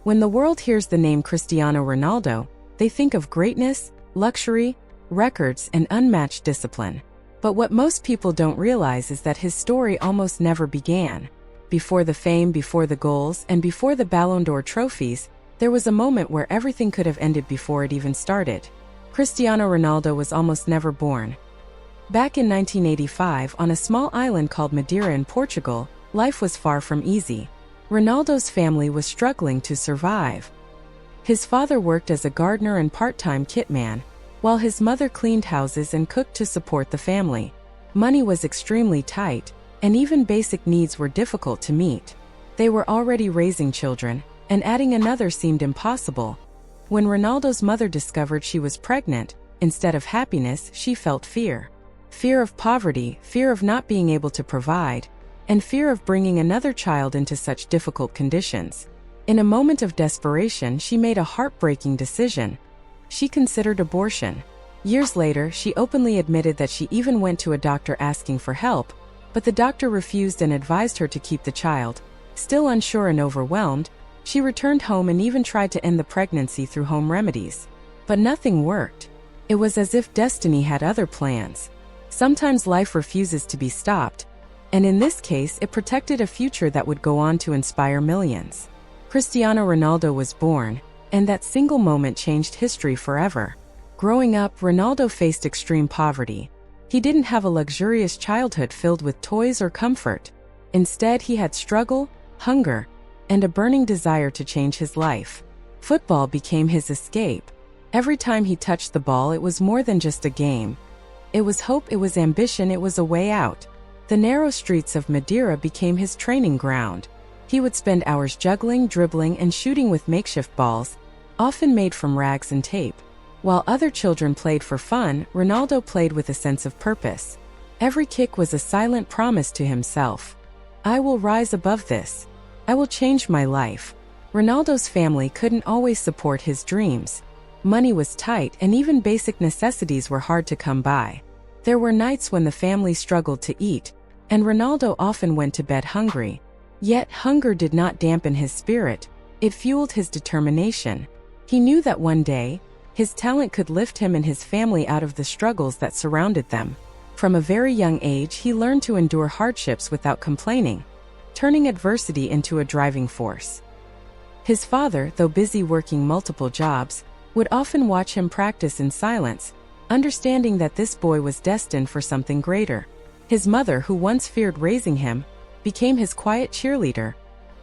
When the world hears the name Cristiano Ronaldo, they think of greatness, luxury, records, and unmatched discipline. But what most people don't realize is that his story almost never began. Before the fame, before the goals, and before the Ballon d'Or trophies, there was a moment where everything could have ended before it even started. Cristiano Ronaldo was almost never born. Back in 1985, on a small island called Madeira in Portugal, life was far from easy. Ronaldo's family was struggling to survive. His father worked as a gardener and part-time kitman, while his mother cleaned houses and cooked to support the family. Money was extremely tight, and even basic needs were difficult to meet. They were already raising children, and adding another seemed impossible. When Ronaldo's mother discovered she was pregnant, instead of happiness, she felt fear. Fear of poverty, fear of not being able to provide, and fear of bringing another child into such difficult conditions. In a moment of desperation, she made a heartbreaking decision. She considered abortion. Years later, she openly admitted that she even went to a doctor asking for help, but the doctor refused and advised her to keep the child. Still unsure and overwhelmed, she returned home and even tried to end the pregnancy through home remedies. But nothing worked. It was as if destiny had other plans. Sometimes life refuses to be stopped, and in this case, it protected a future that would go on to inspire millions. Cristiano Ronaldo was born, and that single moment changed history forever. Growing up, Ronaldo faced extreme poverty. He didn't have a luxurious childhood filled with toys or comfort. Instead, he had struggle, hunger, and a burning desire to change his life. Football became his escape. Every time he touched the ball, it was more than just a game. It was hope, it was ambition, it was a way out. The narrow streets of Madeira became his training ground. He would spend hours juggling, dribbling, and shooting with makeshift balls, often made from rags and tape. While other children played for fun, Ronaldo played with a sense of purpose. Every kick was a silent promise to himself. I will rise above this. I will change my life. Ronaldo's family couldn't always support his dreams. Money was tight, and even basic necessities were hard to come by. There were nights when the family struggled to eat, and Ronaldo often went to bed hungry. Yet hunger did not dampen his spirit. It fueled his determination. He knew that one day, his talent could lift him and his family out of the struggles that surrounded them. From a very young age, he learned to endure hardships without complaining, turning adversity into a driving force. His father, though busy working multiple jobs, would often watch him practice in silence, understanding that this boy was destined for something greater. His mother, who once feared raising him, became his quiet cheerleader,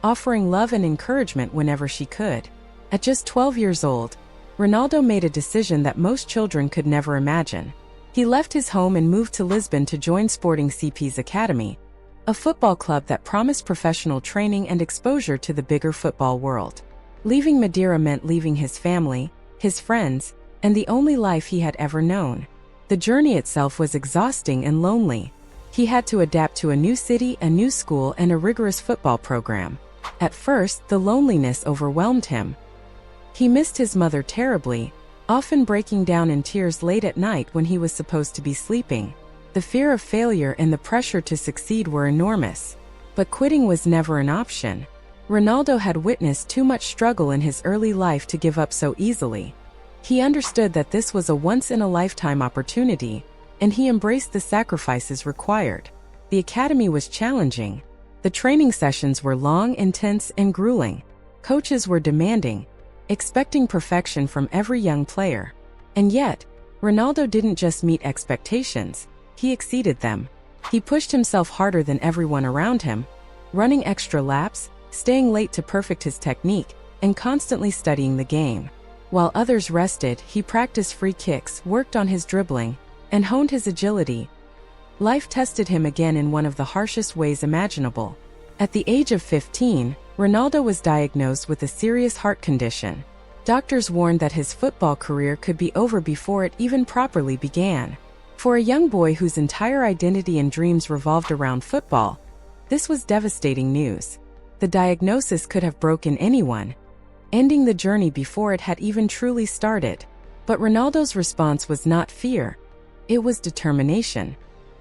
offering love and encouragement whenever she could. At just 12 years old, Ronaldo made a decision that most children could never imagine. He left his home and moved to Lisbon to join Sporting CP's academy, a football club that promised professional training and exposure to the bigger football world. Leaving Madeira meant leaving his family, his friends, and the only life he had ever known. The journey itself was exhausting and lonely. He had to adapt to a new city, a new school, and a rigorous football program. At first, the loneliness overwhelmed him. He missed his mother terribly, often breaking down in tears late at night when he was supposed to be sleeping. The fear of failure and the pressure to succeed were enormous. But quitting was never an option. Ronaldo had witnessed too much struggle in his early life to give up so easily. He understood that this was a once-in-a-lifetime opportunity, and he embraced the sacrifices required. The academy was challenging. The training sessions were long, intense, and grueling. Coaches were demanding, expecting perfection from every young player. And yet, Ronaldo didn't just meet expectations, he exceeded them. He pushed himself harder than everyone around him, running extra laps, staying late to perfect his technique, and constantly studying the game. While others rested, he practiced free kicks, worked on his dribbling, and honed his agility. Life tested him again in one of the harshest ways imaginable. At the age of 15, Ronaldo was diagnosed with a serious heart condition. Doctors warned that his football career could be over before it even properly began. For a young boy whose entire identity and dreams revolved around football, this was devastating news. The diagnosis could have broken anyone, ending the journey before it had even truly started. But Ronaldo's response was not fear. It was determination.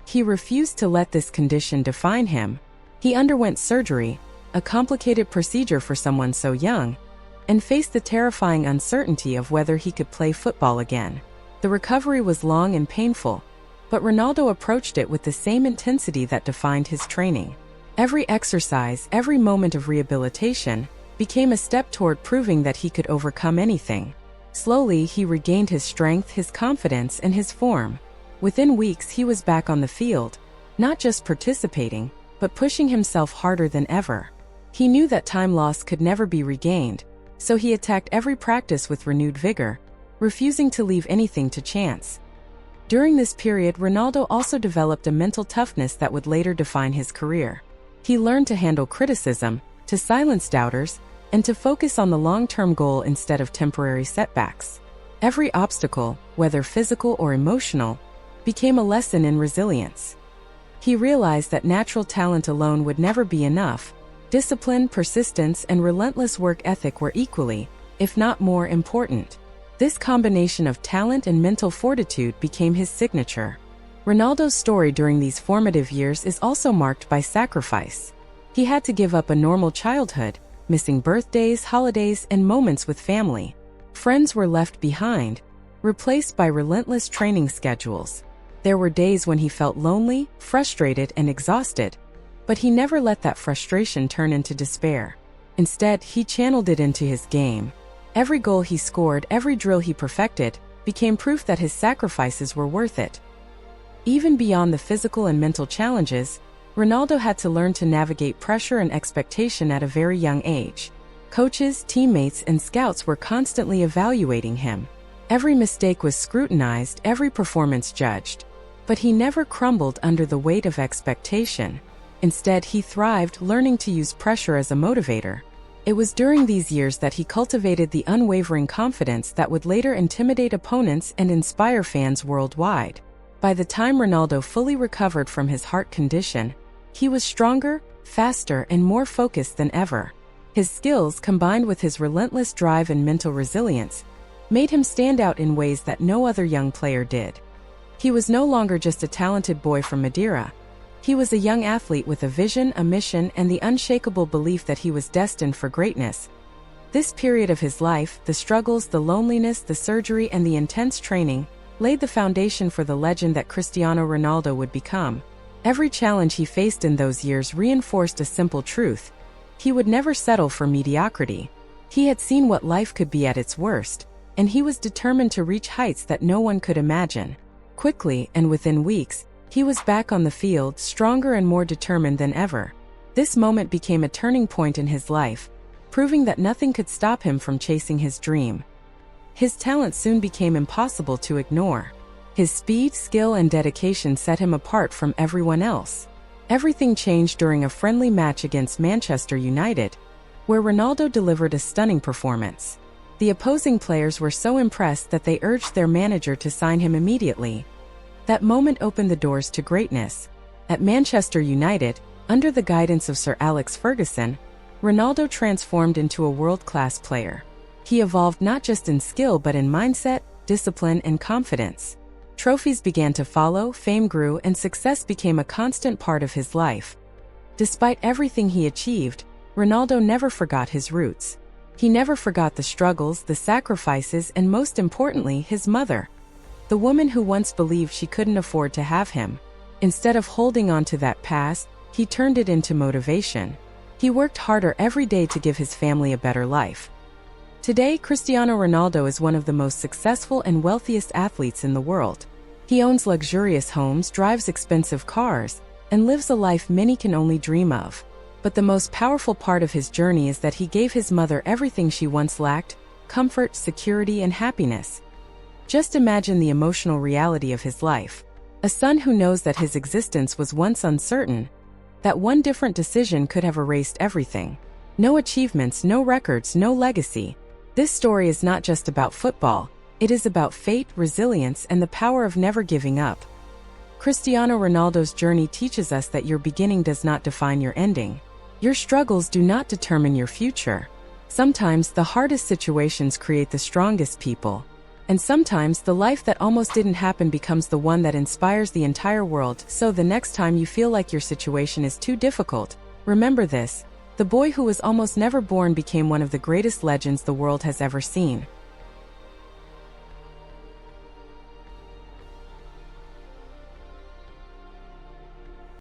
He refused to let this condition define him. He underwent surgery, a complicated procedure for someone so young, and faced the terrifying uncertainty of whether he could play football again. The recovery was long and painful, but Ronaldo approached it with the same intensity that defined his training. Every exercise, every moment of rehabilitation, became a step toward proving that he could overcome anything. Slowly, he regained his strength, his confidence, and his form. Within weeks, he was back on the field, not just participating, but pushing himself harder than ever. He knew that time lost could never be regained, so he attacked every practice with renewed vigor, refusing to leave anything to chance. During this period, Ronaldo also developed a mental toughness that would later define his career. He learned to handle criticism, to silence doubters, and to focus on the long-term goal instead of temporary setbacks. Every obstacle, whether physical or emotional, became a lesson in resilience. He realized that natural talent alone would never be enough. Discipline, persistence, and relentless work ethic were equally, if not more, important. This combination of talent and mental fortitude became his signature. Ronaldo's story during these formative years is also marked by sacrifice. He had to give up a normal childhood, missing birthdays, holidays, and moments with family. Friends were left behind, replaced by relentless training schedules. There were days when he felt lonely, frustrated, and exhausted, but he never let that frustration turn into despair. Instead, he channeled it into his game. Every goal he scored, every drill he perfected, became proof that his sacrifices were worth it. Even beyond the physical and mental challenges, Ronaldo had to learn to navigate pressure and expectation at a very young age. Coaches, teammates, and scouts were constantly evaluating him. Every mistake was scrutinized, every performance judged. But he never crumbled under the weight of expectation. Instead, he thrived, learning to use pressure as a motivator. It was during these years that he cultivated the unwavering confidence that would later intimidate opponents and inspire fans worldwide. By the time Ronaldo fully recovered from his heart condition, he was stronger, faster, and more focused than ever. His skills, combined with his relentless drive and mental resilience, made him stand out in ways that no other young player did. He was no longer just a talented boy from Madeira. He was a young athlete with a vision, a mission, and the unshakable belief that he was destined for greatness. This period of his life, the struggles, the loneliness, the surgery, and the intense training, laid the foundation for the legend that Cristiano Ronaldo would become. Every challenge he faced in those years reinforced a simple truth: he would never settle for mediocrity. He had seen what life could be at its worst, and he was determined to reach heights that no one could imagine. Quickly, and within weeks, he was back on the field, stronger and more determined than ever. This moment became a turning point in his life, proving that nothing could stop him from chasing his dream. His talent soon became impossible to ignore. His speed, skill, and dedication set him apart from everyone else. Everything changed during a friendly match against Manchester United, where Ronaldo delivered a stunning performance. The opposing players were so impressed that they urged their manager to sign him immediately. That moment opened the doors to greatness. At Manchester United, under the guidance of Sir Alex Ferguson, Ronaldo transformed into a world-class player. He evolved not just in skill but in mindset, discipline, and confidence. Trophies began to follow, fame grew, and success became a constant part of his life. Despite everything he achieved, Ronaldo never forgot his roots. He never forgot the struggles, the sacrifices, and most importantly, his mother. The woman who once believed she couldn't afford to have him. Instead of holding on to that past, he turned it into motivation. He worked harder every day to give his family a better life. Today, Cristiano Ronaldo is one of the most successful and wealthiest athletes in the world. He owns luxurious homes, drives expensive cars, and lives a life many can only dream of. But the most powerful part of his journey is that he gave his mother everything she once lacked: comfort, security, and happiness. Just imagine the emotional reality of his life. A son who knows that his existence was once uncertain, that one different decision could have erased everything. No achievements, no records, no legacy. This story is not just about football. It is about fate, resilience, and the power of never giving up. Cristiano Ronaldo's journey teaches us that your beginning does not define your ending. Your struggles do not determine your future. Sometimes the hardest situations create the strongest people. And sometimes the life that almost didn't happen becomes the one that inspires the entire world. So the next time you feel like your situation is too difficult, remember this: The boy who was almost never born became one of the greatest legends the world has ever seen.